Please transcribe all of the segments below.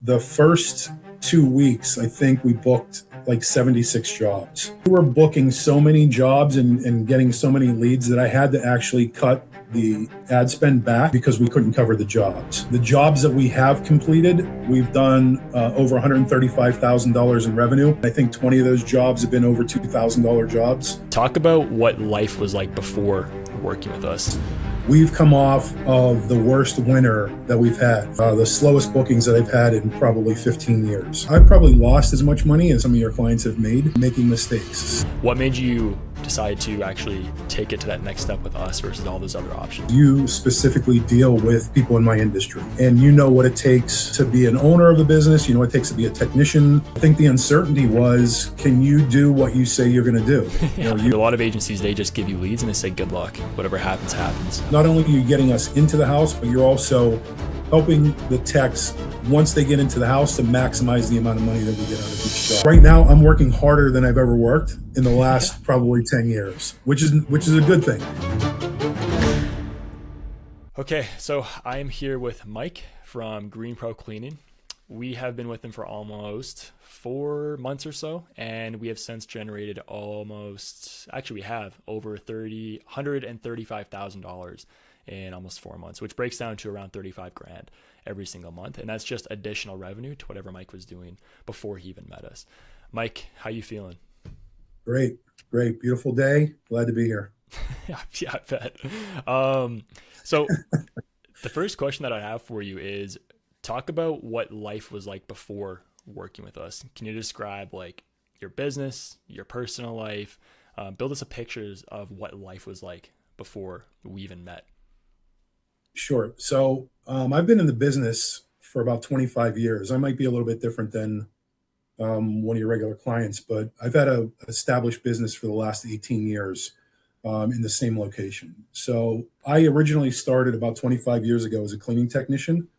the first 2 weeks, I think we booked like 76 jobs. We were booking so many jobs and getting so many leads that I had to actually cut the ad spend back because we couldn't cover the jobs. The jobs that we have completed, we've done over $135,000 in revenue. I think 20 of those jobs have been over $2,000 jobs. Talk about what life was like before working with us. We've come off of the worst winter that we've had, the slowest bookings that I've had in probably 15 years. I've probably lost as much money as some of your clients have made making mistakes. What made you decide to actually take it to that next step with us versus all those other options? You specifically deal with people in my industry, and you know what it takes to be an owner of a business. You know what it takes to be a technician. I think the uncertainty was, can you do what you say you're going to do? A lot of agencies, they just give you leads and they say, good luck. Whatever happens, happens. Not only are you getting us into the house, but you're also helping the techs once they get into the house to maximize the amount of money that we get out of each job. Right now, I'm working harder than I've ever worked in the last probably 10 years, which is a good thing. Okay, so I am here with Mike from GreenPro Cleaning. We have been with him for almost 4 months or so, and we have since generated we have over $135,000 in almost 4 months, which breaks down to around 35 grand every single month. And that's just additional revenue to whatever Mike was doing before he even met us. Mike, how you feeling? Great. Beautiful day. Glad to be here. Yeah, I bet. So the first question that I have for you is, talk about what life was like before working with us. Can you describe like your business, your personal life, build us a pictures of what life was like before we even met? Sure. So I've been in the business for about 25 years. I might be a little bit different than one of your regular clients, but I've had an established business for the last 18 years in the same location. So I originally started about 25 years ago as a cleaning technician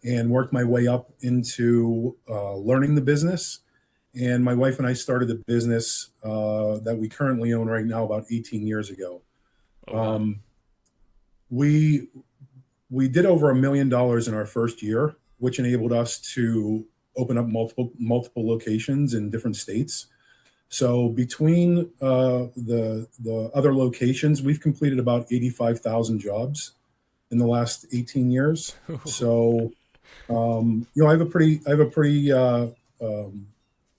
and worked my way up into learning the business. And my wife and I started the business that we currently own right now about 18 years ago. Oh, wow. We did over $1 million in our first year, which enabled us to open up multiple locations in different states. So between the other locations, we've completed about 85,000 jobs in the last 18 years. So I have a pretty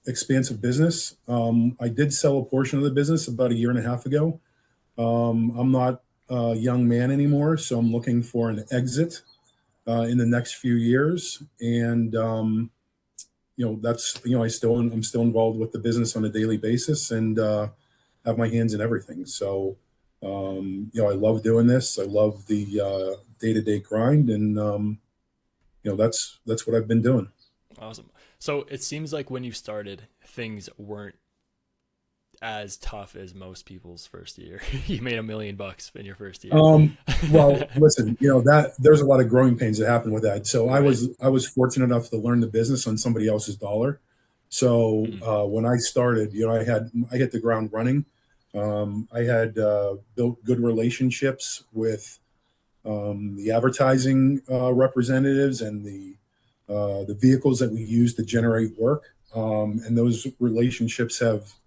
expansive business. I did sell a portion of the business about a year and a half ago. I'm not a young man anymore, so I'm looking for an exit in the next few years. And I'm still involved with the business on a daily basis and have my hands in everything. So I love doing this. I love the day-to-day grind, and that's what I've been doing. Awesome. So it seems like when you started, things weren't as tough as most people's first year. You made $1 million in your first year. Well, listen, that there's a lot of growing pains that happen with that. So Right. I was fortunate enough to learn the business on somebody else's dollar. So when I started, I hit the ground running. I had built good relationships with the advertising representatives and the vehicles that we use to generate work. And those relationships have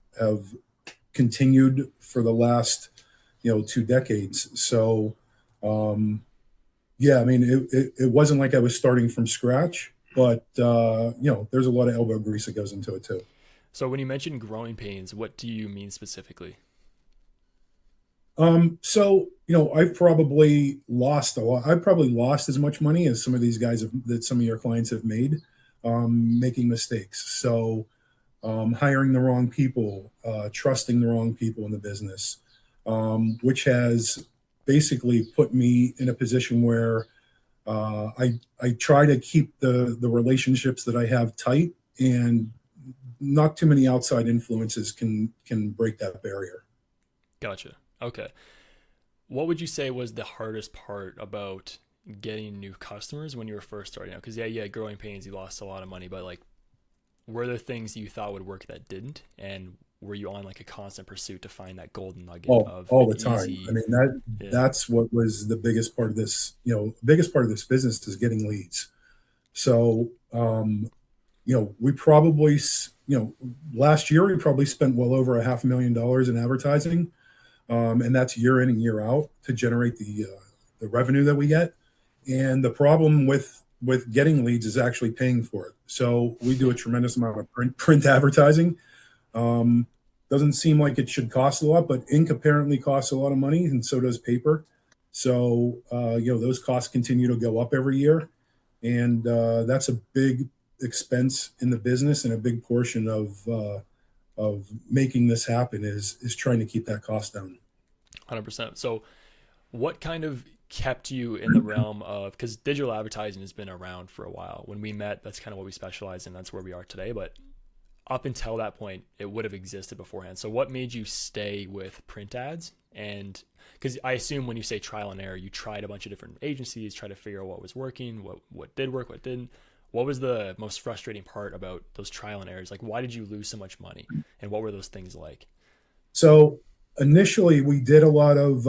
continued for the last 2 decades. So it wasn't like I was starting from scratch, but there's a lot of elbow grease that goes into it too. So when you mentioned growing pains, what do you mean specifically? I've probably lost a lot. I've probably lost as much money as some of these guys that some of your clients have made making mistakes. So hiring the wrong people, trusting the wrong people in the business, which has basically put me in a position where I try to keep the relationships that I have tight, and not too many outside influences can break that barrier. Gotcha. Okay. What would you say was the hardest part about getting new customers when you were first starting out? Because you had growing pains, you lost a lot of money, but like, were there things you thought would work that didn't? And were you on like a constant pursuit to find that golden nugget of All an the time. easy? I mean, Yeah. that's what was the biggest part of this. Biggest part of this business is getting leads. So we probably, last year we probably spent well over $500,000 in advertising, and that's year in and year out to generate the revenue that we get. And the problem with getting leads is actually paying for it. So we do a tremendous amount of print advertising. Um, doesn't seem like it should cost a lot, but ink apparently costs a lot of money, and so does paper. So those costs continue to go up every year, and that's a big expense in the business, and a big portion of making this happen is trying to keep that cost down. 100%. So, what kind of kept you in the realm of, because digital advertising has been around for a while. When we met, that's kind of what we specialize in. That's where we are today. But up until that point, it would have existed beforehand. So, what made you stay with print ads? And because I assume when you say trial and error, you tried a bunch of different agencies, try to figure out what was working, what did work, what didn't. What was the most frustrating part about those trial and errors? Like, why did you lose so much money, and what were those things like? So initially, we did a lot of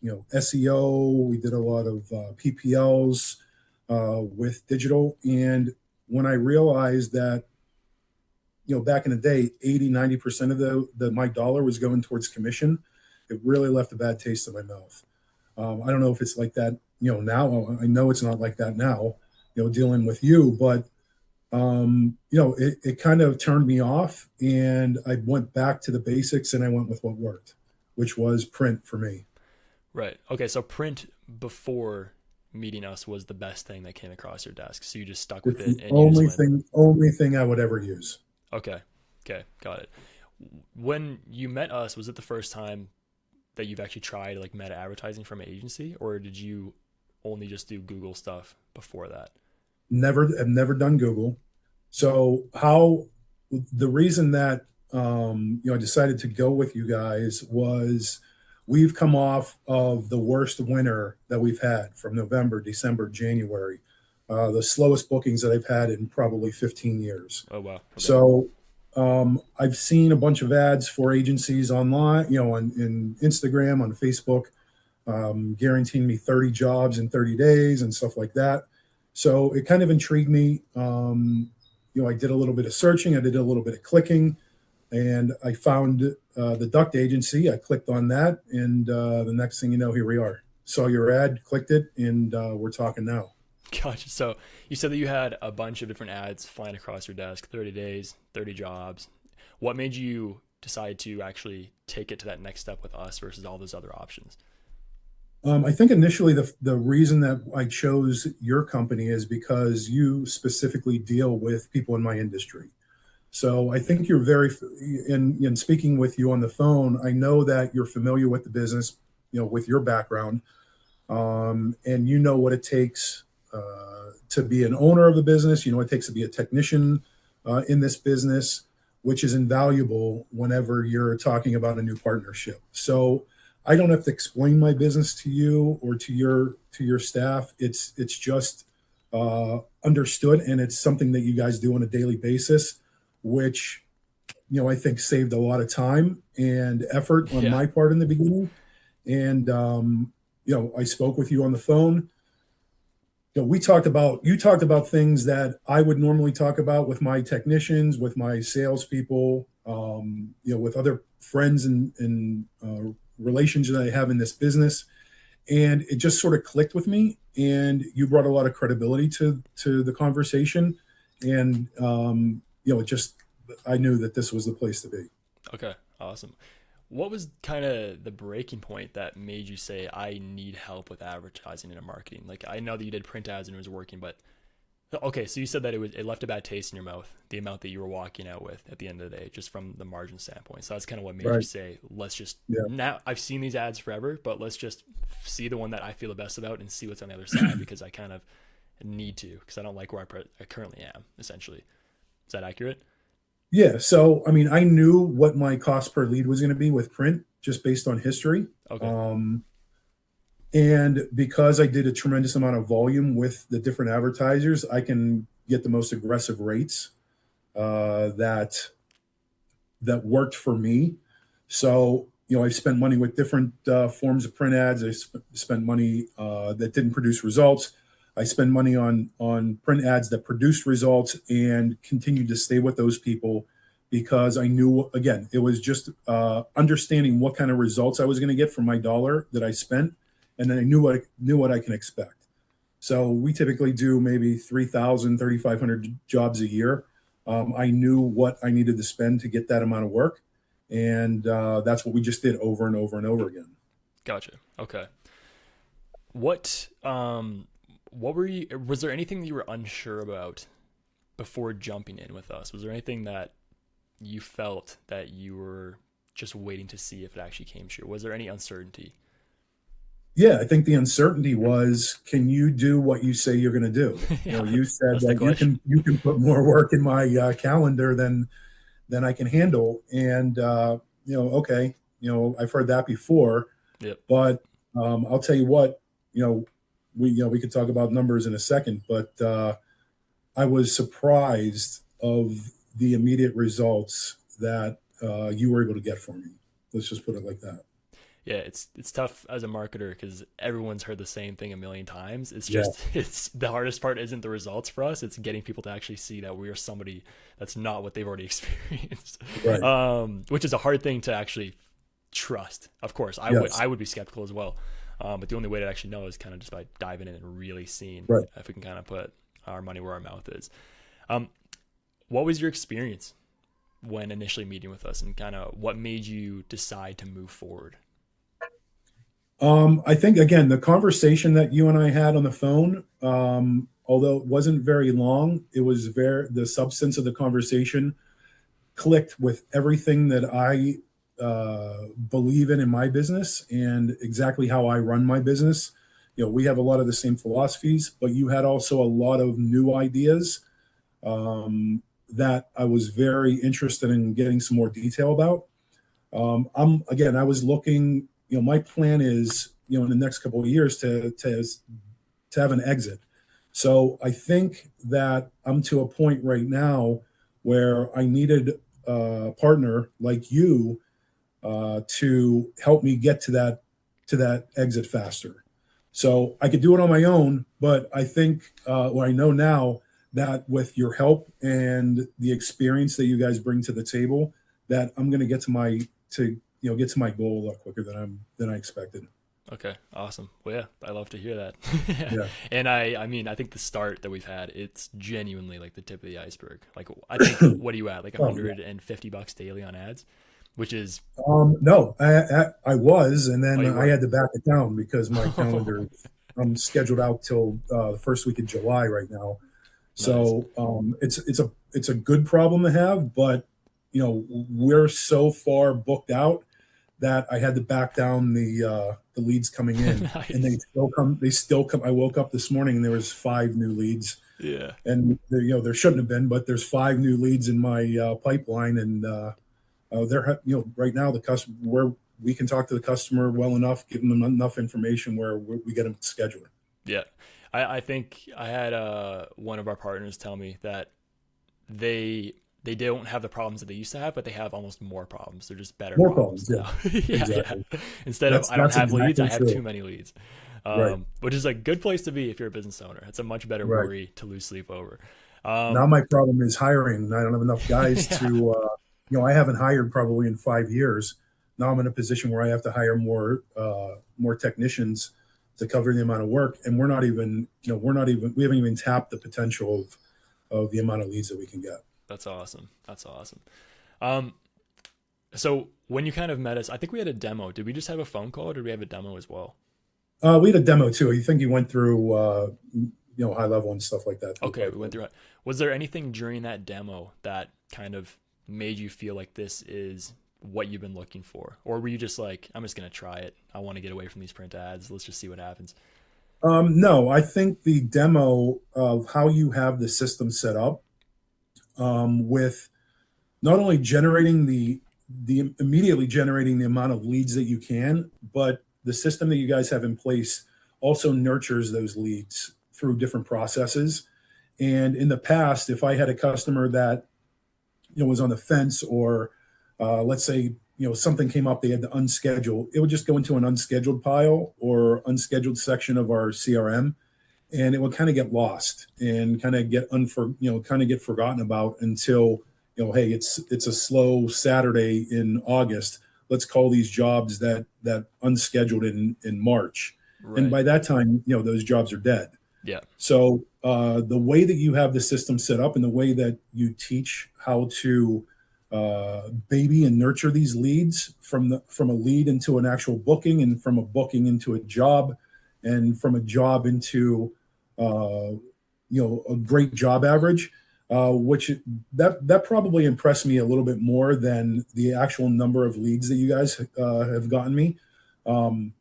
SEO. We did a lot of PPLs with digital, and when I realized that back in the day, 80-90% of the my dollar was going towards commission, it really left a bad taste in my mouth. I don't know if it's like that now. I know it's not like that now, dealing with you, but it kind of turned me off, and I went back to the basics, and I went with what worked, which was print for me. Right. Okay. So print before meeting us was the best thing that came across your desk. So you just stuck with It's it the and you just went, only thing I would ever use. okay. Okay. Got it. When you met us, was it the first time that you've actually tried like meta advertising from an agency, or did you only just do Google stuff before that? I've never done Google. So how the reason that I decided to go with you guys was we've come off of the worst winter that we've had from November, December, January, the slowest bookings that I've had in probably 15 years. Oh, wow. Okay. So I've seen a bunch of ads for agencies online, in Instagram, on Facebook, guaranteeing me 30 jobs in 30 days and stuff like that. So it kind of intrigued me. I did a little bit of searching, I did a little bit of clicking, and I found the Duct agency. I clicked on that, and the next thing you know, here we are. Saw your ad, clicked it, and we're talking now. Gotcha. So you said that you had a bunch of different ads flying across your desk, 30 days, 30 jobs. What made you decide to actually take it to that next step with us versus all those other options? I think initially the reason that I chose your company is because you specifically deal with people in my industry. So I think you're in speaking with you on the phone, I know that you're familiar with the business, with your background, and you know what it takes to be an owner of the business. You know what it takes to be a technician in this business, which is invaluable whenever you're talking about a new partnership. So I don't have to explain my business to you or to your staff. It's just understood, and it's something that you guys do on a daily basis, which I think saved a lot of time and effort on Yeah. my part in the beginning. And I spoke with you on the phone. We talked about you talked about things that I would normally talk about with my technicians, with my salespeople, with other friends and relations that I have in this business, and it just sort of clicked with me. And you brought a lot of credibility to the conversation, and it just I knew that this was the place to be. Okay. Awesome. What was kind of the breaking point that made you say, I need help with advertising and marketing? Like, I know that you did print ads and it was working, but okay, so you said that it left a bad taste in your mouth, the amount that you were walking out with at the end of the day, just from the margin standpoint. So that's kind of what made you Right. say, let's just, Yeah. now I've seen these ads forever, but let's just see the one that I feel the best about and see what's on the other side, because I kind of need to, because I don't like where I currently am, essentially. Is that accurate? Yeah. So, I mean, I knew what my cost per lead was going to be with print just based on history. Okay. Um, and because I did a tremendous amount of volume with the different advertisers, I can get the most aggressive rates that worked for me. So, I've spent money with different forms of print ads. Spent money that didn't produce results. I spend money on print ads that produced results and continued to stay with those people because I knew, again, it was just understanding what kind of results I was going to get from my dollar that I spent, and then I knew what I can expect. So we typically do maybe 3,000, 3,500 jobs a year. I knew what I needed to spend to get that amount of work, and that's what we just did over and over and over again. Gotcha. Okay. What what were you, was there anything that you were unsure about before jumping in with us? Was there anything that you felt that you were just waiting to see if it actually came true? Was there any uncertainty? Yeah, I think the uncertainty was, can you do what you say you're going to do? You Yeah, know, you said that's the that question. you can put more work in my calendar than I can handle, and okay, I've heard that before, Yep. but I'll tell you what, we could talk about numbers in a second, but I was surprised of the immediate results that you were able to get for me. Let's just put it like that. Yeah, it's tough as a marketer because everyone's heard the same thing a million times. It's Yeah, just it's the hardest part isn't the results for us. It's getting people to actually see that we are somebody that's not what they've already experienced, right. which is a hard thing to actually trust. Of course, Yes, I would be skeptical as well, but the only way to actually know is kind of just by diving in and really seeing right. if we can kind of put our money where our mouth is. Um, what was your experience when initially meeting with us, and kind of what made you decide to move forward? I think again, the conversation that you and I had on the phone, although it wasn't very long, it was very the substance of the conversation clicked with everything that I believe in my business and exactly how I run my business. We have a lot of the same philosophies, but you had also a lot of new ideas that I was very interested in getting some more detail about. I was looking. My plan is, in the next couple of years to have an exit. So I think that I'm to a point right now where I needed a partner like you to help me get to that exit faster. So I could do it on my own, but I think what I know now that with your help and the experience that you guys bring to the table, that I'm going to get to my goal a lot quicker than I expected. Okay, awesome. Well, yeah, I love to hear that. Yeah. And I mean, I think the start that we've had, it's genuinely like the tip of the iceberg. Like, I think, what are you at? Like Oh yeah. $150 daily on ads, which is, No, I was, and oh, then you I were. had to back it down because my calendar, Oh, I'm scheduled out till the first week of July right now. nice. So it's a good problem to have, but we're so far booked out that I had to back down the leads coming in, and Nice. they still come. I woke up this morning and there was five new leads, Yeah. and there shouldn't have been, but there's five new leads in my pipeline, and they're right now the customer where we can talk to the customer well enough, give them enough information where we get them scheduled. Yeah. I think I had one of our partners tell me that they they don't have the problems that they used to have, but they have almost more problems. They're just better More problems problems, yeah, now. Yeah, yeah. exactly. Instead of I don't That's have leads, I exactly have too true. many leads, Right, which is a good place to be if you're a business owner. It's a much better right. worry to lose sleep over. Now Um, my problem is hiring. I don't have enough guys yeah, to, I haven't hired probably in 5 years. Now I'm in a position where I have to hire more technicians to cover the amount of work, and we haven't even tapped the potential of the amount of leads that we can get. that's awesome. That's awesome. Um, so when you kind of met us, I think we had a demo. Did we just have a phone call, or did we have a demo as well? We had a demo too. You think you went through, high level and stuff like that through the Okay, we went pipeline. through it. Was there anything during that demo that kind of made you feel like this is what you've been looking for? Or were you just like, I'm just going to try it. I want to get away from these print ads. Let's just see what happens. No, I think the demo of how you have the system set up, with not only generating the immediately generating the amount of leads that you can, but the system that you guys have in place also nurtures those leads through different processes. And in the past, if I had a customer that was on the fence, or let's say something came up they had to unschedule, it would just go into an unscheduled pile or unscheduled section of our CRM, and it would kind of get lost and kind of get kind of get forgotten about until, hey, it's a slow Saturday in August. Let's call these jobs that unscheduled in March, and Right. by that time, those jobs are dead. Yeah. So the way that you have the system set up and the way that you teach how to baby and nurture these leads from a lead into an actual booking, and from a booking into a job, and from a job into uh, a great job average, which that probably impressed me a little bit more than the actual number of leads that you guys have gotten me. Um,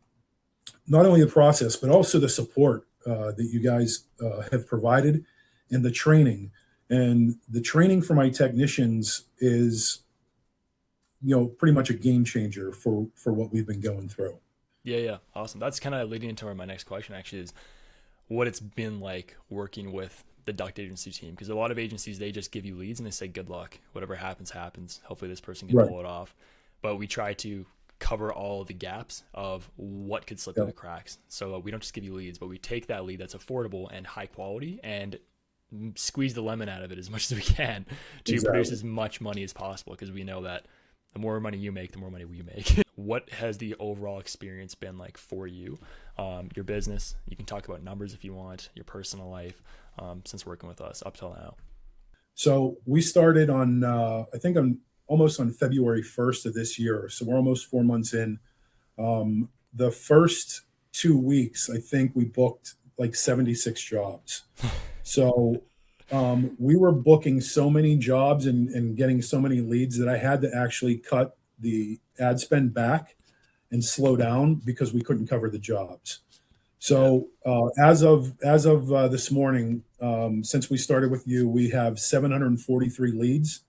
Not only the process, but also the support that you guys have provided, and the training. And the training for my technicians is, pretty much a game changer for what we've been going through. Yeah. Yeah. Awesome. That's kind of leading into my next question. Actually, is what it's been like working with the Duct agency team, because a lot of agencies, they just give you leads and they say good luck, whatever happens happens, hopefully this person can Right. pull it off. But we try to cover all the gaps of what could slip through the Yeah. cracks. So we don't just give you leads, but we take that lead that's affordable and high quality and squeeze the lemon out of it as much as we can to produce Exactly. as much money as possible, because we know that the more money you make, the more money we make. What has the overall experience been like for you? Your business, you can talk about numbers if you want, your personal life, since working with us up till now. So we started on, I think, on almost on February 1st of this year. So we're almost 4 months in. The first 2 weeks, I think we booked like 76 jobs. So we were booking so many jobs and getting so many leads that I had to actually cut the ad spend back and slow down because we couldn't cover the jobs. Yeah. So as of this morning, since we started with you, we have 743 leads,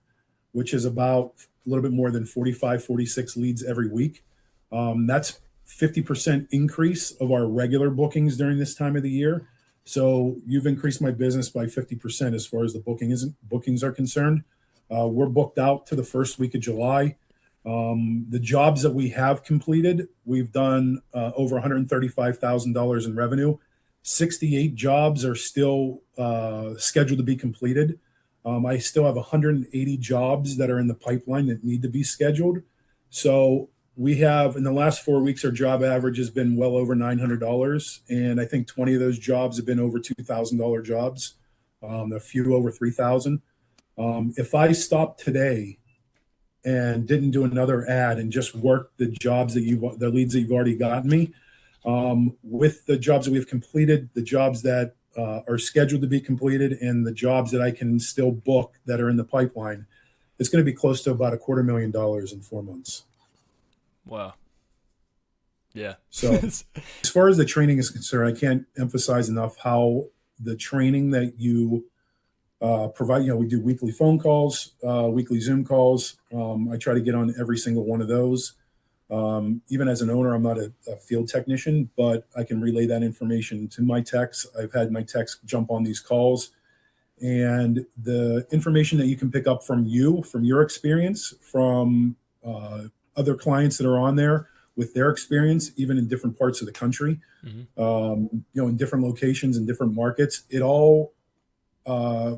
which is about a little bit more than 45, 46 leads every week. That's 50% increase of our regular bookings during this time of the year. So you've increased my business by 50% as far as the bookings are concerned. We're booked out to the first week of July. The jobs that we have completed, we've done over $135,000 in revenue. 68 jobs are still scheduled to be completed. I still have 180 jobs that are in the pipeline that need to be scheduled. So we have, in the last 4 weeks, our job average has been well over $900. And I think 20 of those jobs have been over $2,000 jobs, a few over 3,000. If I stopped today and didn't do another ad and just worked the leads that you've already gotten me, with the jobs that we've completed, the jobs that are scheduled to be completed, and the jobs that I can still book that are in the pipeline, it's going to be close to about $250,000 in 4 months. Wow. Yeah. So, as far as the training is concerned, I can't emphasize enough how the training that you provide. We do weekly phone calls, weekly Zoom calls. I try to get on every single one of those. Even as an owner, I'm not a field technician, but I can relay that information to my techs. I've had my techs jump on these calls, and the information that you can pick up from your experience, from other clients that are on there with their experience, even in different parts of the country, Hmm. in different locations and different markets, it all uh,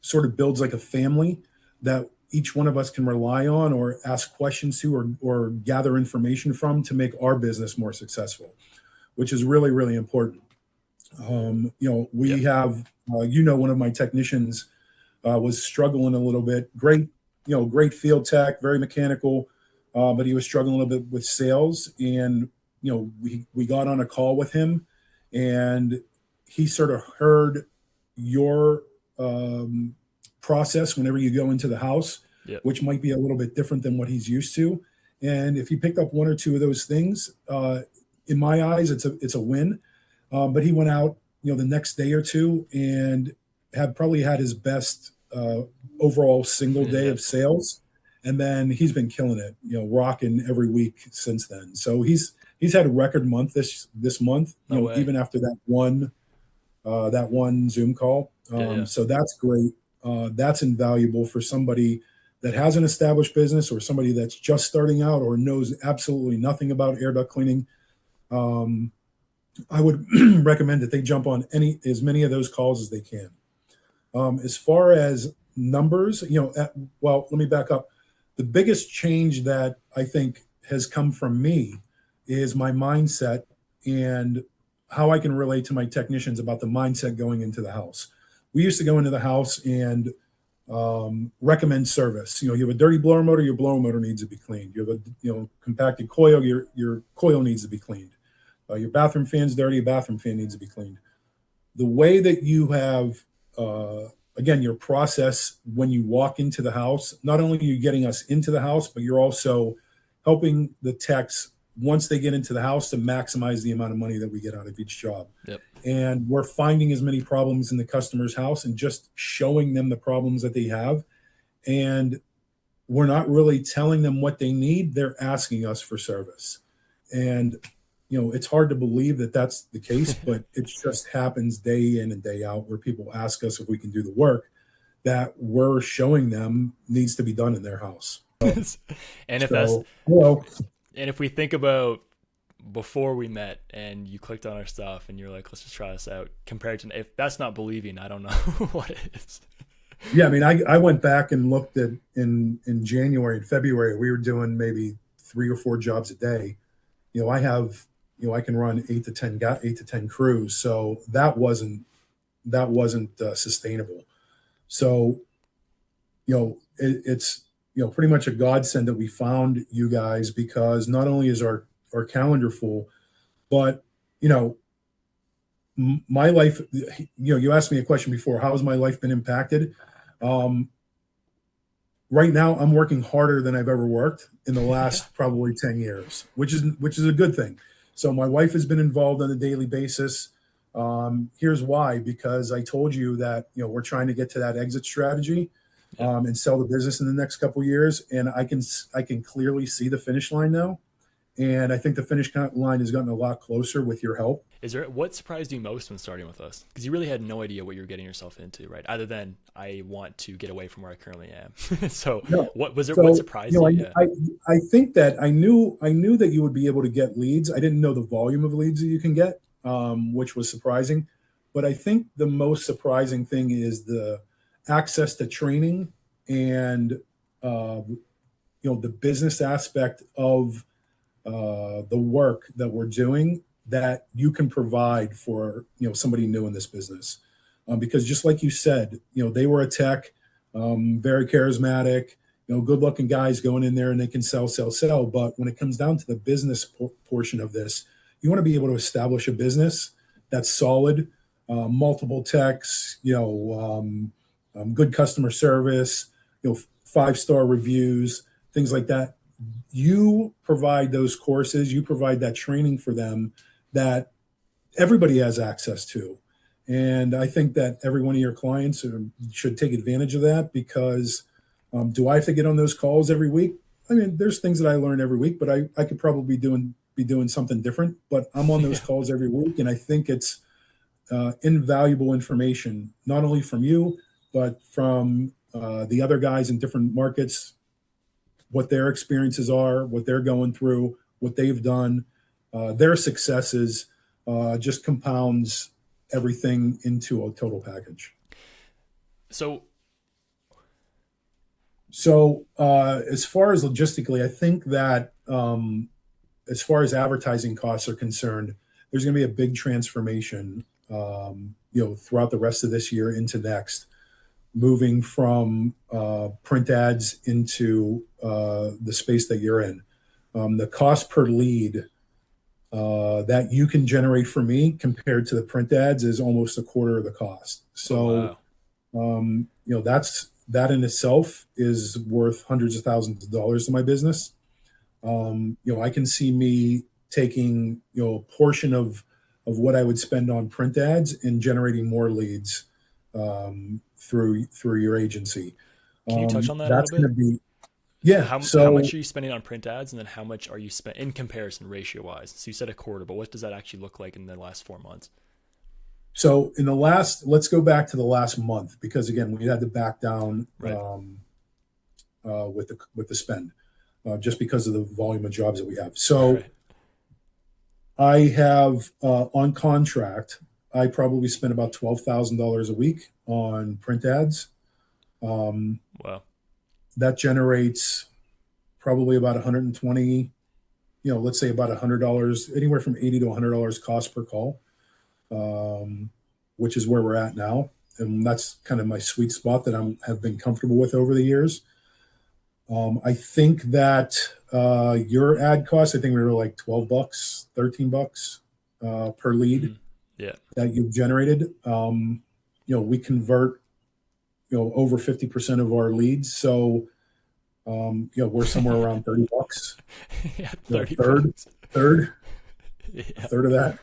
sort of builds like a family that each one of us can rely on or ask questions to, or gather information from to make our business more successful, which is really, really important. Yeah. We have, one of my technicians was struggling a little bit. Great field tech, very mechanical, but he was struggling a little bit with sales. And, we got on a call with him, and he sort of heard your process whenever you go into the house, Yeah. which might be a little bit different than what he's used to. And if he picked up one or two of those things, in my eyes, it's a win. But he went out, the next day or two, and had probably had his best overall single day Yeah. of sales. And then he's been killing it, rocking every week since then. So he's had a record month this month, No way. even after that one Zoom call. Yeah. Yeah. So that's great. That's invaluable for somebody that has an established business, or somebody that's just starting out or knows absolutely nothing about air duct cleaning. Um, I would recommend that they jump on as many of those calls as they can. As far as numbers, well, let me back up. The biggest change that I think has come from me is my mindset and how I can relate to my technicians about the mindset going into the house. We used to go into the house and recommend service. You have a dirty blower motor, your blower motor needs to be cleaned. You have a compacted coil, your coil needs to be cleaned. Your bathroom fan's dirty, a bathroom fan needs to be cleaned. The way that you have, again, your process when you walk into the house, not only are you getting us into the house, but you're also helping the techs once they get into the house to maximize the amount of money that we get out of each job. Yep. And we're finding as many problems in the customer's house and just showing them the problems that they have. And we're not really telling them what they need. They're asking us for service. And it's hard to believe that that's the case, but it just happens day in and day out where people ask us if we can do the work that we're showing them needs to be done in their house. And if that's So, well, and if we think about before we met and you clicked on our stuff and you're like, let's just try this out, compared to if that's not believing, I don't know what it is. yeah, I mean, I went back and looked at in January and February, we were doing maybe 3 or 4 jobs a day. I have, I can run 8 to 10 crews. So that wasn't sustainable. So, it's, pretty much a godsend that we found you guys because not only is our calendar full, but, you know, my life, you asked me a question before, how has my life been impacted? Um, right now I'm working harder than I've ever worked in the Yeah. last probably 10 years, which is a good thing. So my wife has been involved on a daily basis. Here's why, because I told you that, we're trying to get to that exit strategy, Yep. and sell the business in the next couple of years. And I can clearly see the finish line now. And I think the finish line has gotten a lot closer with your help. Is there what surprised you most when starting with us? Because you really had no idea what you were getting yourself into, right? Other than I want to get away from where I currently am. So No. what was there? What So, surprised you? Yeah. I think that I knew that you would be able to get leads. I didn't know the volume of leads that you can get, which was surprising. But I think the most surprising thing is the access to training and the business aspect of the work that we're doing that you can provide for somebody new in this business. Because just like you said, they were a tech, very charismatic, good looking guys going in there and they can sell, sell, sell. But when it comes down to the business portion of this, you want to be able to establish a business that's solid, multiple techs, good customer service, 5-star reviews, things like that. You provide those courses, you provide that training for them that everybody has access to. And I think that every one of your clients should take advantage of that because do I have to get on those calls every week? I mean, there's things that I learn every week, but I could probably be doing something different. But I'm on those Yeah. calls every week, and I think it's invaluable information, not only from you, but from the other guys in different markets, what their experiences are, what they're going through, what they've done, their successes just compounds everything into a total package. So So, as far as logistically, I think that as far as advertising costs are concerned, there's going to be a big transformation, throughout the rest of this year into next, moving from print ads into the space that you're in. The cost per lead that you can generate for me compared to the print ads is almost a quarter of the cost. oh So, wow. that in itself is worth hundreds of thousands of dollars to my business. I can see me taking a portion of what I would spend on print ads and generating more leads through your agency. Can you touch on that a little That's going bit? to be yeah. How So much are you spending on print ads, and then how much are you spent in comparison ratio wise? So you said a quarter, but what does that actually look like in the last 4 months? so in the last, let's go back to the last month because again we had to back down Right. with the spend just because of the volume of jobs that we have. All So right. I have on contract. I probably spend about $12,000 a week on print ads. Um, Wow. that generates probably about 120. Let's say about $100, anywhere from 80 to $100 cost per call, um, which is where we're at now, and that's kind of my sweet spot that have been comfortable with over the years. I think that your ad cost, I think we were like $12, $13 per lead Hmm. Yeah. that you've generated. We convert over 50% of our leads, so we're somewhere around $30. Yeah, A 30 third, bucks. third, a Yeah. third of that,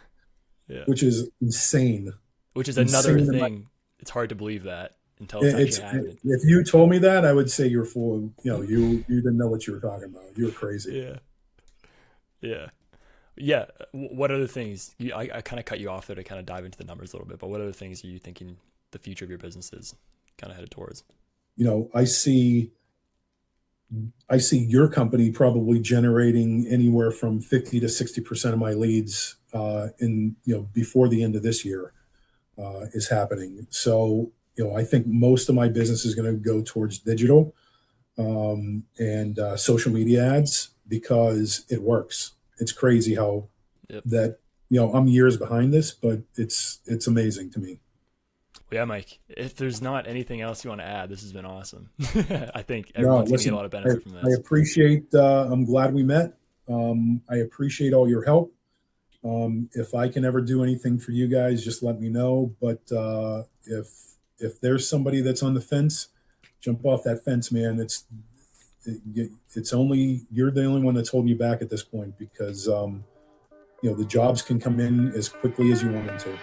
Yeah. which is insane, Which is another insane. thing. It's hard to believe that until it's It's actually happening. if you told me that, I would say you're full of, you didn't know what you were talking about. You were crazy. Yeah. Yeah. Yeah. What other things? I kind of cut you off there to kind of dive into the numbers a little bit, but what other things are you thinking the future of your business is kind of headed towards? I see your company probably generating anywhere from 50 to 60% of my leads in before the end of this year is happening. So I think most of my business is going to go towards digital and social media ads because it works. It's crazy how Yep. that I'm years behind this, but it's amazing to me. Well, yeah, Mike, if there's not anything else you want to add, this has been awesome. I think No, everyone's going to get a listen, lot of I, benefit from I this. appreciate. I'm glad we met. I appreciate all your help. If I can ever do anything for you guys, just let me know. But if there's somebody that's on the fence, jump off that fence, man. It's only you're the only one that's holding you back at this point because the jobs can come in as quickly as you want them to.